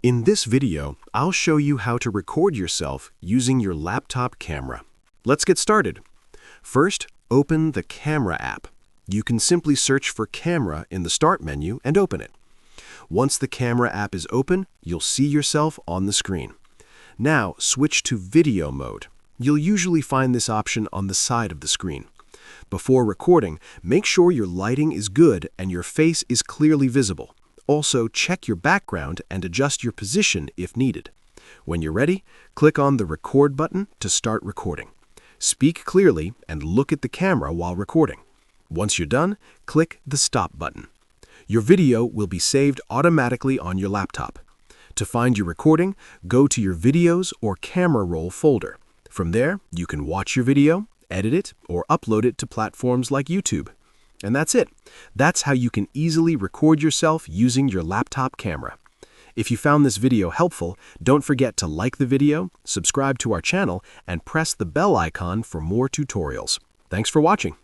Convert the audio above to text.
In this video, I'll show you how to record yourself using your laptop camera. Let's get started. First, open the Camera app. You can simply search for Camera in the Start menu and open it. Once the Camera app is open, you'll see yourself on the screen. Now, switch to Video mode. You'll usually find this option on the side of the screen. Before recording, make sure your lighting is good and your face is clearly visible. Also, check your background and adjust your position if needed. When you're ready, click on the Record button to start recording. Speak clearly and look at the camera while recording. Once you're done, click the Stop button. Your video will be saved automatically on your laptop. To find your recording, go to your Videos or Camera Roll folder. From there, you can watch your video, edit it, or upload it to platforms like YouTube. And that's it. That's how you can easily record yourself using your laptop camera. If you found this video helpful, don't forget to like the video, subscribe to our channel, and press the bell icon for more tutorials. Thanks for watching.